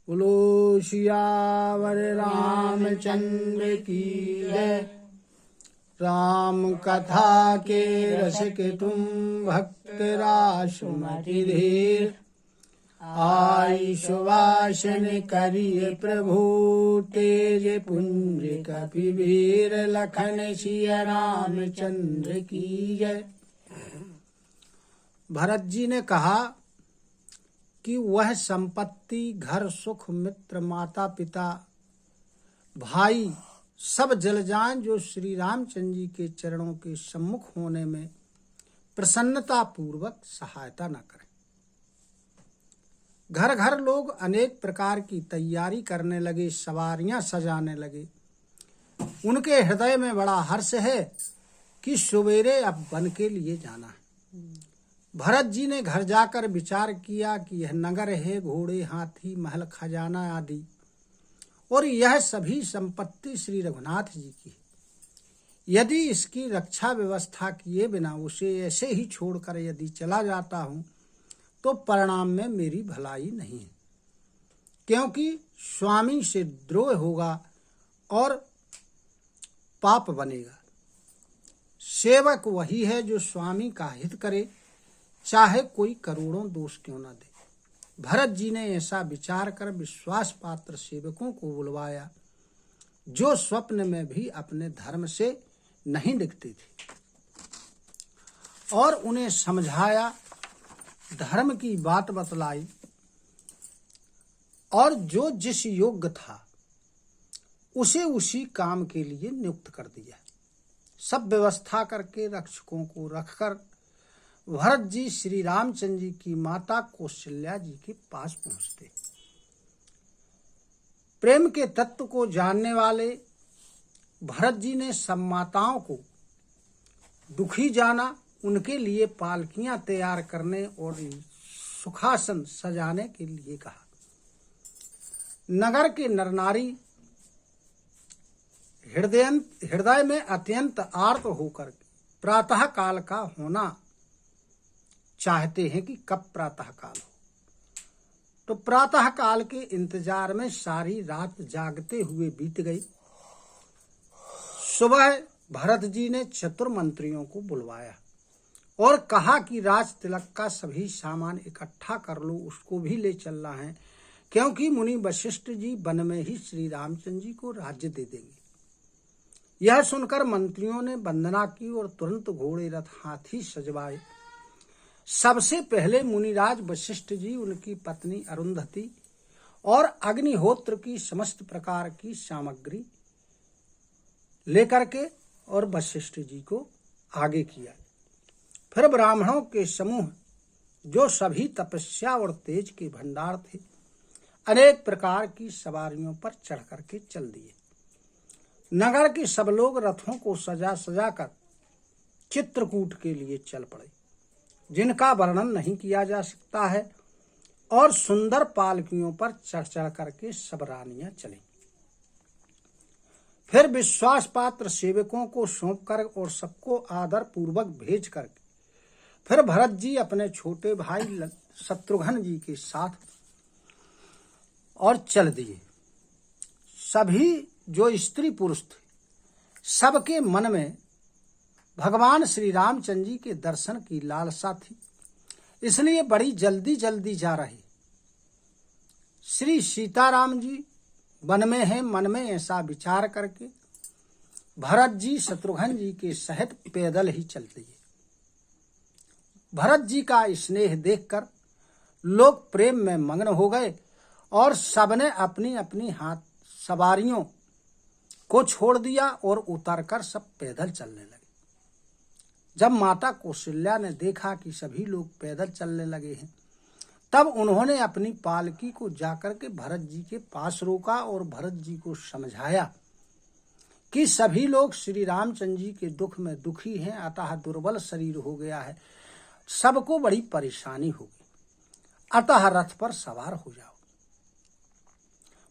बोलो सियावर रामचंद्र की जय। राम कथा के रस के तुम भक्त रासुमति धीर, आई सुवासन करिए प्रभु तेज पुंज कपिवीर। लखन सिया रामचंद्र की जय। भरत जी ने कहा कि वह संपत्ति, घर, सुख, मित्र, माता पिता, भाई सब जल जाएं जो श्री रामचंद्र जी के चरणों के सम्मुख होने में प्रसन्नता पूर्वक सहायता न करें। घर घर लोग अनेक प्रकार की तैयारी करने लगे, सवारियां सजाने लगे। उनके हृदय में बड़ा हर्ष है कि सवेरे अब वन के लिए जाना है। भरत जी ने घर जाकर विचार किया कि यह नगर है, घोड़े, हाथी, महल, खजाना आदि, और यह सभी संपत्ति श्री रघुनाथ जी की है। यदि इसकी रक्षा व्यवस्था किए बिना उसे ऐसे ही छोड़कर यदि चला जाता हूं तो परिणाम में मेरी भलाई नहीं है, क्योंकि स्वामी से द्रोह होगा और पाप बनेगा। सेवक वही है जो स्वामी का हित करे, चाहे कोई करोड़ों दोष क्यों न दे। भरत जी ने ऐसा विचार कर विश्वास पात्र सेवकों को बुलवाया, जो स्वप्न में भी अपने धर्म से नहीं दिखते थे, और उन्हें समझाया, धर्म की बात बतलाई, और जो जिस योग्य था उसे उसी काम के लिए नियुक्त कर दिया। सब व्यवस्था करके रक्षकों को रखकर भरत जी श्री रामचंद्र जी की माता कौशल्या जी के पास पहुंचते। प्रेम के तत्व को जानने वाले भरत जी ने सब माताओं को दुखी जाना, उनके लिए पालकियां तैयार करने और सुखासन सजाने के लिए कहा। नगर के नर नारी हृदय में अत्यंत आर्त होकर प्रातः काल का होना चाहते हैं कि कब प्रातः काल हो। तो प्रातः काल के इंतजार में सारी रात जागते हुए बीत गई। सुबह भरत जी ने चतुर मंत्रियों को बुलवाया और कहा कि राज तिलक का सभी सामान इकट्ठा कर लो, उसको भी ले चलना है, क्योंकि मुनि वशिष्ठ जी वन में ही श्री रामचंद्र जी को राज्य दे देंगे। यह सुनकर मंत्रियों ने वंदना की और तुरंत घोड़े, रथ, हाथी सजवाए। सबसे पहले मुनिराज वशिष्ठ जी, उनकी पत्नी अरुंधति और अग्निहोत्र की समस्त प्रकार की सामग्री लेकर के और वशिष्ठ जी को आगे किया। फिर ब्राह्मणों के समूह, जो सभी तपस्या और तेज के भंडार थे, अनेक प्रकार की सवारियों पर चढ़ करके चल दिए। नगर के सब लोग रथों को सजा सजा कर चित्रकूट के लिए चल पड़े, जिनका वर्णन नहीं किया जा सकता है, और सुंदर पालकियों पर चढ़ चढ़ करके सब रानियां चली। फिर विश्वास पात्र सेवकों को सौंप कर और सबको आदर पूर्वक भेज करके फिर भरत जी अपने छोटे भाई शत्रुघ्न जी के साथ और चल दिए। सभी जो स्त्री पुरुष थे, सबके मन में भगवान श्री रामचंद्र जी के दर्शन की लालसा थी, इसलिए बड़ी जल्दी जल्दी जा रहे। श्री सीताराम जी वन में हैं, मन में ऐसा विचार करके भरत जी शत्रुघ्न जी के सहित पैदल ही चल दिए। भरत जी का स्नेह देखकर लोग प्रेम में मग्न हो गए और सबने अपनी अपनी हाथ सवारियों को छोड़ दिया और उतरकर सब पैदल चलने लगे। जब माता कौशल्या ने देखा कि सभी लोग पैदल चलने लगे हैं, तब उन्होंने अपनी पालकी को जाकर के भरत जी के पास रोका और भरत जी को समझाया कि सभी लोग श्री रामचंद्र जी के दुख में दुखी हैं, अतः दुर्बल शरीर हो गया है, सबको बड़ी परेशानी होगी, अतः रथ पर सवार हो जाओ।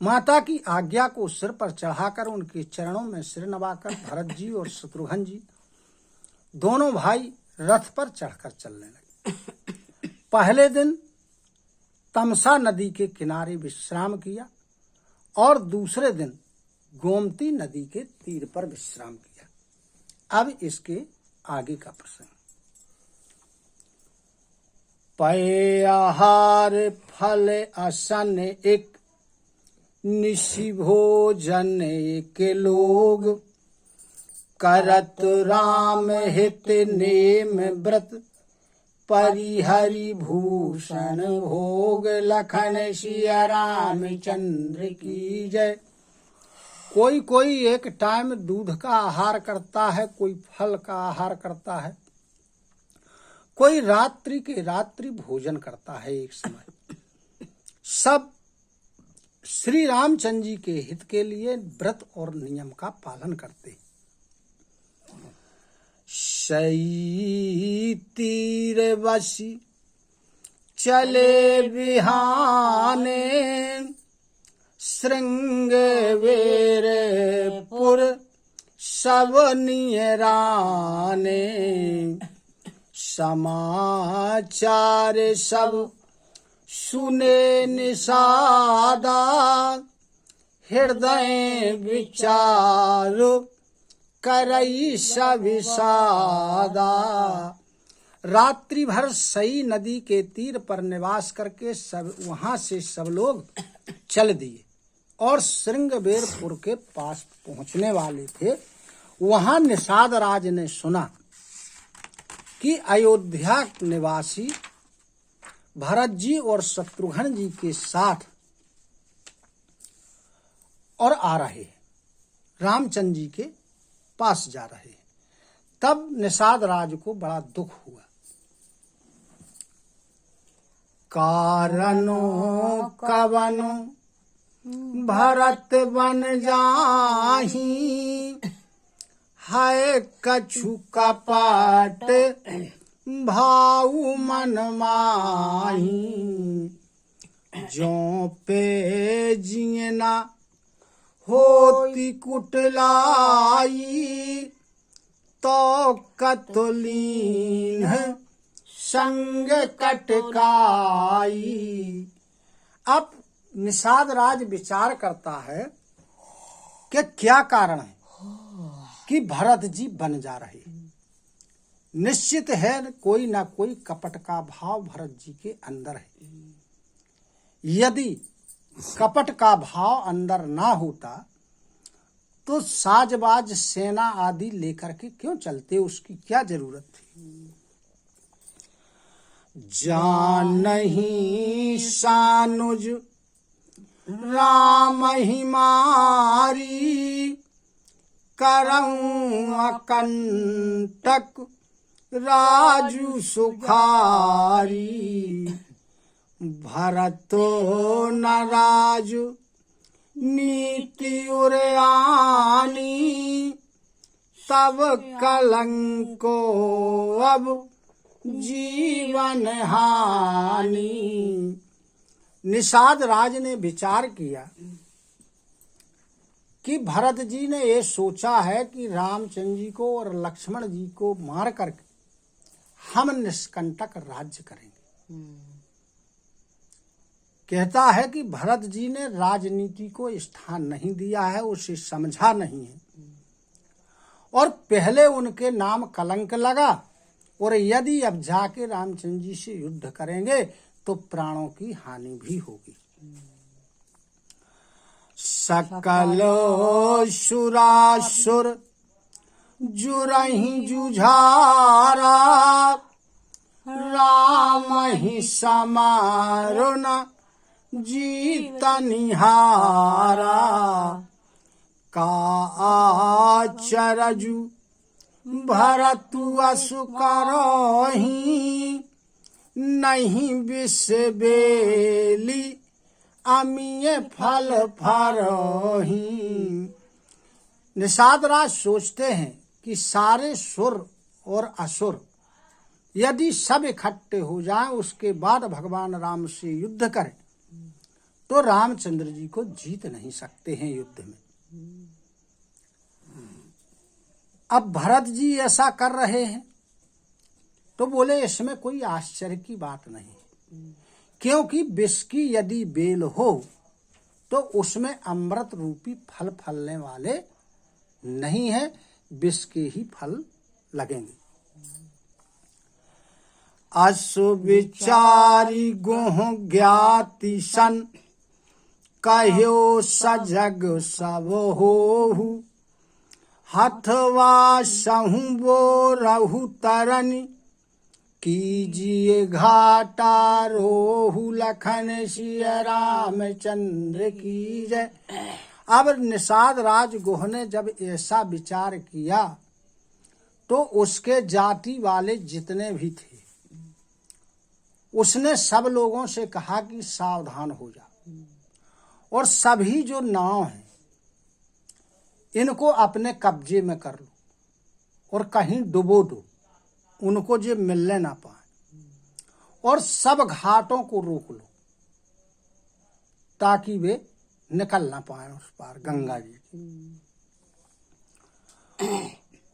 माता की आज्ञा को सिर पर चढ़ाकर उनके चरणों में सिर नवाकर भरत जी और शत्रुघ्न जी दोनों भाई रथ पर चढ़कर चलने लगे। पहले दिन तमसा नदी के किनारे विश्राम किया और दूसरे दिन गोमती नदी के तीर पर विश्राम किया। अब इसके आगे का प्रसंग। पय आहार फल असन एक निशि भोजन के लोग करत राम हित नेम व्रत परिहरि भूषण भोग लखन सिया रामचंद्र की जय। कोई कोई एक टाइम दूध का आहार करता है, कोई फल का आहार करता है, कोई रात्रि के रात्रि भोजन करता है। एक समय सब श्री रामचंद्र जी के हित के लिए व्रत और नियम का पालन करते हैं। सई तीर बसी चले बिहाने श्रृंग वीरपुर सब नियराने समाचार सब सुने निषादा हृदय विचार करई सविषादा। रात्रि भर सई नदी के तीर पर निवास करके सब वहां से सब लोग चल दिए और श्रृंगबेरपुर के पास पहुंचने वाले थे। वहां निषाद राज ने सुना कि अयोध्या निवासी भरत जी और शत्रुघ्न जी के साथ और आ रहे हैं, रामचंद्र जी के पास जा रहे हैं। तब निषाद राज को बड़ा दुख हुआ। कारणो कवनो भरत बन जाही है कछु कपट भाऊ मन माही। जो पे जियना होती कुटलाई तो कतलीन संग कटकाई। अब निषाद राज विचार करता है कि क्या कारण है कि भरत जी बन जा रहे। निश्चित है कोई ना कोई कपट का भाव भरत जी के अंदर है। यदि कपट का भाव अंदर ना होता तो साजबाज सेना आदि लेकर के क्यों चलते, उसकी क्या जरूरत थी। जान नहीं सानुज राम ही मारी करऊं अकंटक राजू सुखारी। भरतो न राजू नीति उरयानी तब कलंको अब जीवन हानि। निषाद राज ने विचार किया कि भरत जी ने ये सोचा है कि रामचंद्र जी को और लक्ष्मण जी को मार करके हम निष्कंटक राज्य करेंगे। कहता है कि भरत जी ने राजनीति को स्थान नहीं दिया है, उसे समझा नहीं है और पहले उनके नाम कलंक लगा और यदि अब जाके रामचंद्र जी से युद्ध करेंगे तो प्राणों की हानि भी होगी। सकलो सुरासुर जुरहि जुझारा राम ही समारो न जीता निहारा। का आचरजु भरतु असु करहि नहीं विष बेली अमीय फल फरहि। निषाद राज सोचते हैं कि सारे सुर और असुर यदि सब इकट्ठे हो जाएं उसके बाद भगवान राम से युद्ध करें तो रामचंद्र जी को जीत नहीं सकते हैं युद्ध में। अब भरत जी ऐसा कर रहे हैं तो बोले इसमें कोई आश्चर्य की बात नहीं क्योंकि विष की यदि बेल हो तो उसमें अमृत रूपी फल फलने वाले नहीं है, विष के ही फल लगेंगे। असु विचारी गुह ज्ञाति सन, कह्यो सजग सब होहु, हथवा सहु बो रहु तरनी, कीजिए घाटा रोहु लखन सिया रामचंद्र की जय। अब निषाद राज गुह ने जब ऐसा विचार किया तो उसके जाति वाले जितने भी थे उसने सब लोगों से कहा कि सावधान हो जाओ और सभी जो नाव हैं इनको अपने कब्जे में कर लो और कहीं डुबो दो, उनको जो मिलने ना पाए, और सब घाटों को रोक लो ताकि वे निकल ना पाए उस पार गंगा जी की।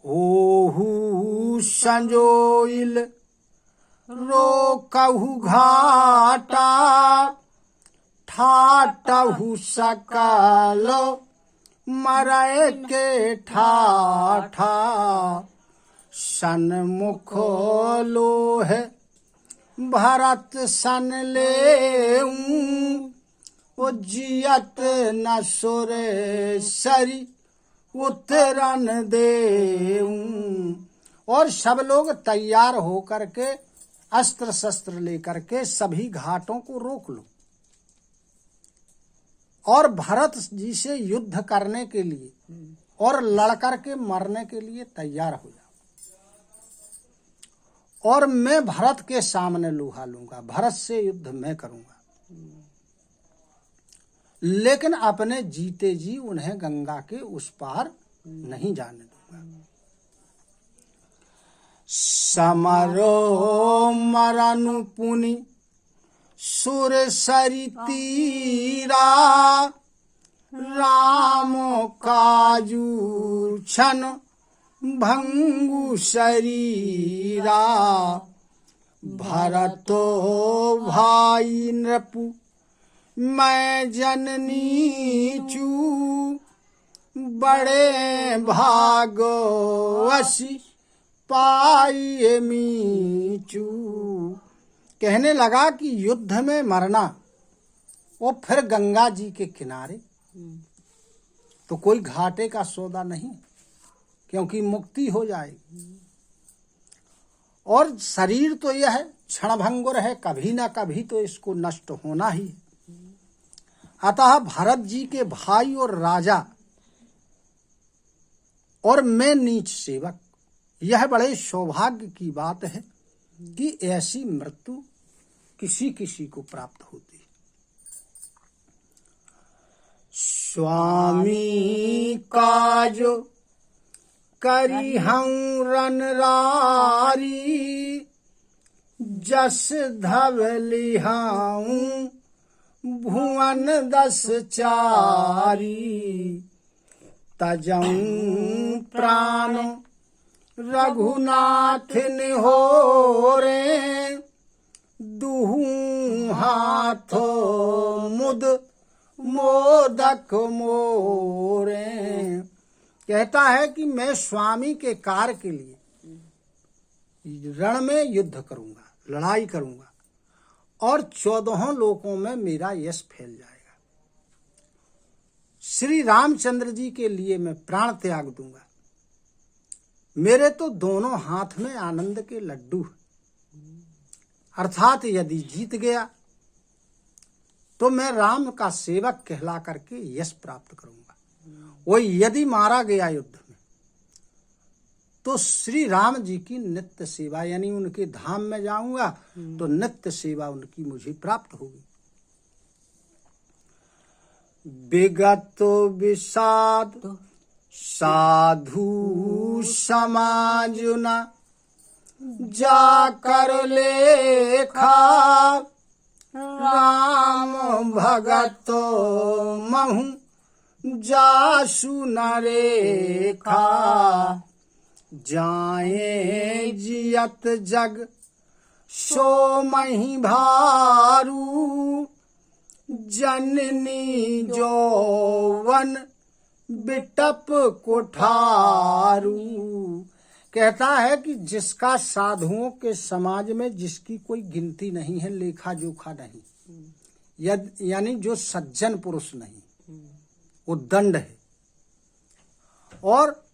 ओहु संजोइल रोकहु घाटा, ठाटहु सकल मरय के ठाठा, सन्मुख लोह भरत सन लेऊं, ओ जियत न सुरेसरी उतरन देऊं। और सब लोग तैयार होकर के अस्त्र शस्त्र लेकर के सभी घाटों को रोक लो और भरत जी से युद्ध करने के लिए और लड़कर के मरने के लिए तैयार हो जाओ, और मैं भरत के सामने लोहा लूंगा, भरत से युद्ध मैं करूंगा, लेकिन अपने जीते जी उन्हें गंगा के उस पार नहीं जाने दूंगा। समरो मरनु पुनि सुर सरी तीरा, राम काजू छन भंगु शरीरा, भरतो भाई नृपु मैं जननी चू, बड़े भागो असी पाई मीचू। कहने लगा कि युद्ध में मरना वो फिर गंगा जी के किनारे तो कोई घाटे का सौदा नहीं, क्योंकि मुक्ति हो जाएगी और शरीर तो यह क्षणभंगुर है, कभी ना कभी तो इसको नष्ट होना ही है। अतः भरत जी के भाई और राजा और मैं नीच सेवक, यह बड़े सौभाग्य की बात है कि ऐसी मृत्यु किसी किसी को प्राप्त होती है। स्वामी काजो करी हूँ रनरारी, जस धवली हूँ भुवन 10 चारी, तजऊं प्राण रघुनाथ निहोरे, दुहूं हाथों मुद मोदक मोरे। कहता है कि मैं स्वामी के कार्य के लिए रण में युद्ध करूंगा, लड़ाई करूंगा और 14 लोकों में मेरा यश फैल जाएगा। श्री रामचंद्र जी के लिए मैं प्राण त्याग दूंगा। मेरे तो दोनों हाथ में आनंद के लड्डू, अर्थात यदि जीत गया तो मैं राम का सेवक कहला करके यश प्राप्त करूंगा। वो यदि मारा गया युद्ध में तो श्री राम जी की नित्य सेवा, यानी उनके धाम में जाऊंगा तो नित्य सेवा उनकी मुझे प्राप्त होगी। विगत विषाद साधु समाजुना, जाकर लेखा राम भगत महु जासु नरेखा, जाए जियत जग सो मही भारू, जननी जौवन बिटप कोठारू। कहता है कि जिसका साधुओं के समाज में जिसकी कोई गिनती नहीं है, लेखा जोखा नहीं, यानी जो सज्जन पुरुष नहीं, वो दंड है। और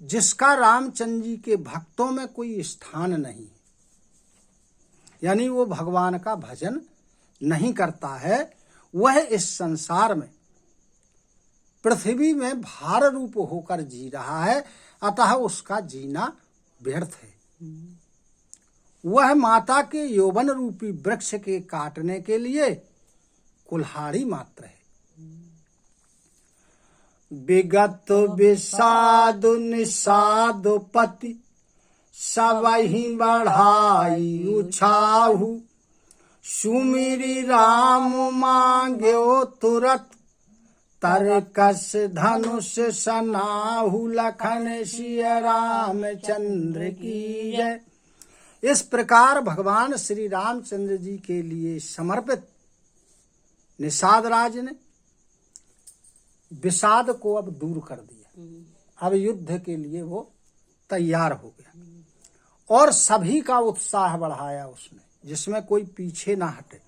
जिसका रामचंद्र जी के भक्तों में कोई स्थान नहीं, यानी वो भगवान का भजन नहीं करता है, वह इस संसार में पृथ्वी में भार रूप होकर जी रहा है, अतः उसका जीना व्यर्थ है। वह माता के यौवन रूपी वृक्ष के काटने के लिए कुल्हाड़ी मात्र है। विगत विषाद निषाद पति, सबहि बढ़ाई उछाहु, सुमिरी राम मांग्यो तुरत, तरकस धनुष सनाहु, लखन सिय रामचंद्र की जय। इस प्रकार भगवान श्री रामचंद्र जी के लिए समर्पित निषाद राज ने विषाद को अब दूर कर दिया। अब युद्ध के लिए वो तैयार हो गया और सभी का उत्साह बढ़ाया उसने, जिसमें कोई पीछे ना हटे,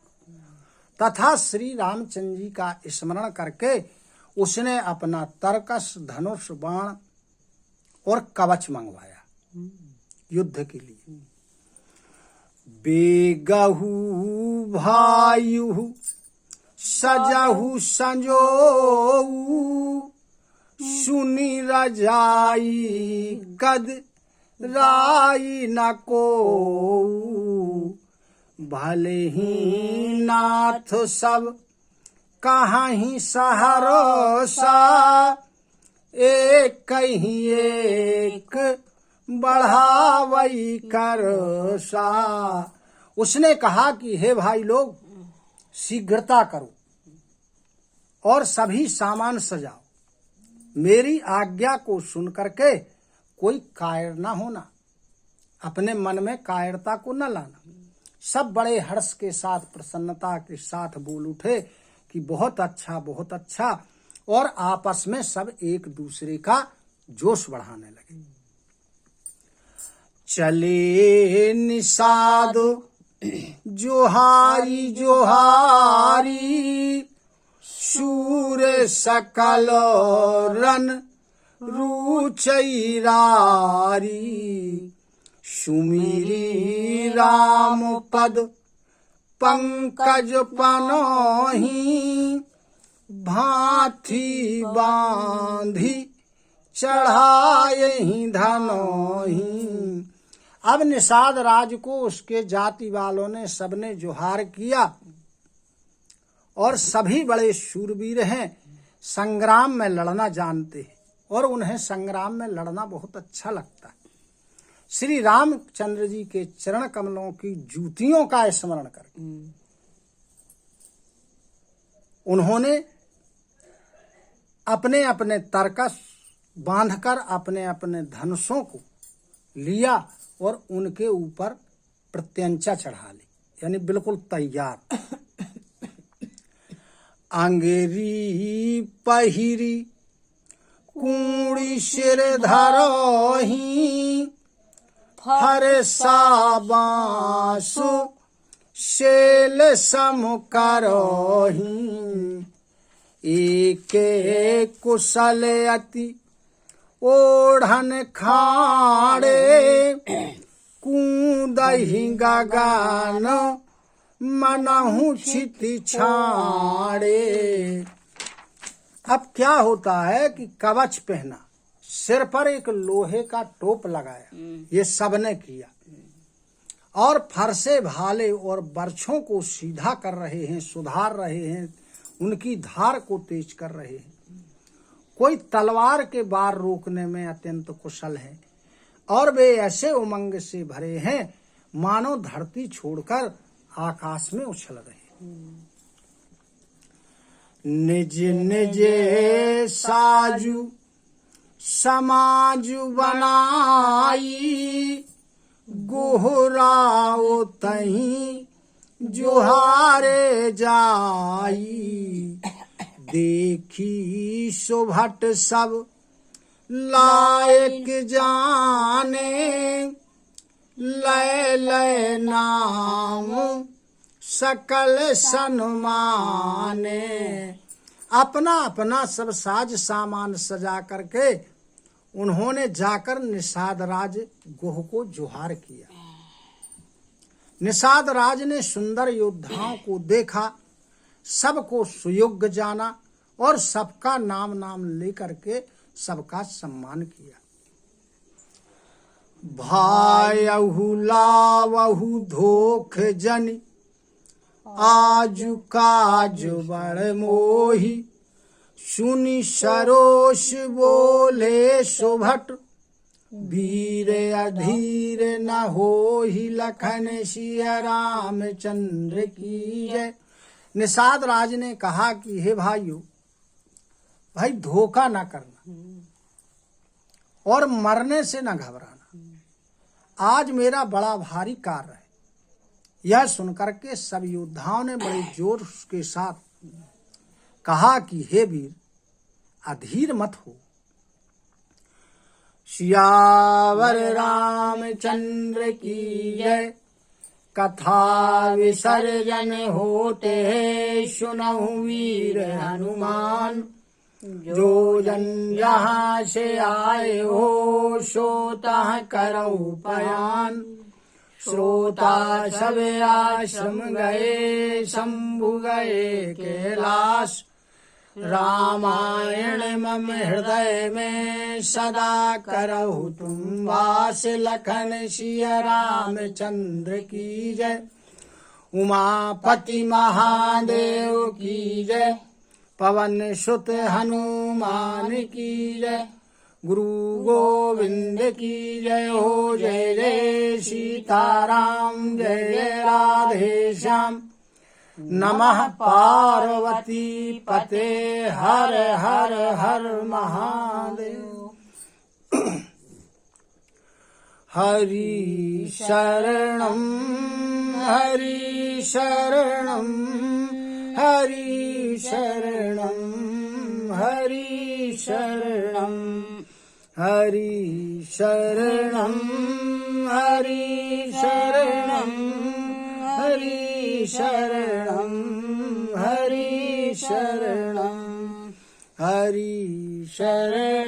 तथा श्री रामचंद्र जी का स्मरण करके उसने अपना तरकस, धनुष, बाण और कवच मंगवाया युद्ध के लिए। बेगहु भायु सजहु संजोऊ, सुनी रजाई कद राई न कोऊ, भले ही नाथ सब कहीं सहरोसा, एक ही एक बढ़ावई करसा। उसने कहा कि हे भाई लोग, शीघ्रता करो और सभी सामान सजाओ, मेरी आज्ञा को सुन करके कोई कायर न होना, अपने मन में कायरता को न लाना। सब बड़े हर्ष के साथ, प्रसन्नता के साथ बोल उठे कि बहुत अच्छा, बहुत अच्छा, और आपस में सब एक दूसरे का जोश बढ़ाने लगे। चले निषाद जोहारी जोहारी, शूर सकल रन रुचैरारी, सुमिरी राम पद पंकज पनोही, भांति बांधी चढ़ाए धनोही। अब निषाद राज को उसके जाति वालों ने सबने जोहार किया और सभी बड़े शूरवीर हैं, संग्राम में लड़ना जानते हैं और उन्हें संग्राम में लड़ना बहुत अच्छा लगता है। श्री रामचंद्र जी के चरण कमलों की जूतियों का स्मरण करके उन्होंने अपने अपने तरकस बांधकर अपने अपने धनुषों को लिया और उनके ऊपर प्रत्यंचा चढ़ा ली, यानी बिल्कुल तैयार। अंगेरी पहिरी कूड़ी सिर धरोही, फरसा बांसु शेल सम करोही, एके कुशल अति ओढ़न खाड़े, कूदहि गगन मनहु छिति छाड़े। अब क्या होता है कि कवच पहना, सिर पर एक लोहे का टोप लगाया, ये सबने किया, और फरसे भाले और बर्छों को सीधा कर रहे हैं, सुधार रहे हैं, उनकी धार को तेज कर रहे हैं। कोई तलवार के बार रोकने में अत्यंत कुशल है और वे ऐसे उमंग से भरे हैं मानो धरती छोड़कर आकाश में उछल रहे। निज निज साजू समाज बनाई, गोहराओ तहीं जुहारे जाई। देखी सुभट सब लायक जाने, लय लय नाम सकल सन्माने। अपना अपना सब साज सामान सजा करके उन्होंने जाकर निषाद राज गुह को जुहार किया। निषाद राज ने सुंदर योद्धाओं को देखा, सबको सुयोग्य जाना और सबका नाम नाम लेकर के सबका सम्मान किया। भायहु लावहु धोख जनि, आजु काज बड़ मोही। सुनि सरोष बोले सुभट, वीर अधीर न होहि। लखन सिया रामचंद्र की जय। निषाद राज ने कहा कि हे भाइयों, भाई धोखा ना करना और मरने से न घबराना। आज मेरा बड़ा भारी कार्य है। यह सुनकर के सब योद्धाओं ने बड़े जोर के साथ कहा कि हे वीर, अधीर मत हो। सियावर रामचंद्र की जय। कथा विसर्जन होते सुनहु वीर हनुमान। जो जन यहाँ से आए हो, सोता करऊ पयान। श्रोता सब आश्रम गए, शंभु गए कैलाश। रामायण मम हृदय में सदा करहु तुम वास। लखन सिया रामचंद्र की जय। उमापति महादेव की जय। पवन सुत हनुमान की जय। गुरु गोविंद की जय हो। जय जय सीताराम, जय जय राधे श्याम। नमः पार्वती पते, हर हर हर महादेव। हरि शरणं हरि शरणं, हरि शरणं हरि शरणं, हरि शरणं हरि शरणं, हरि शरणं हरि शरणं, हरि शरणं।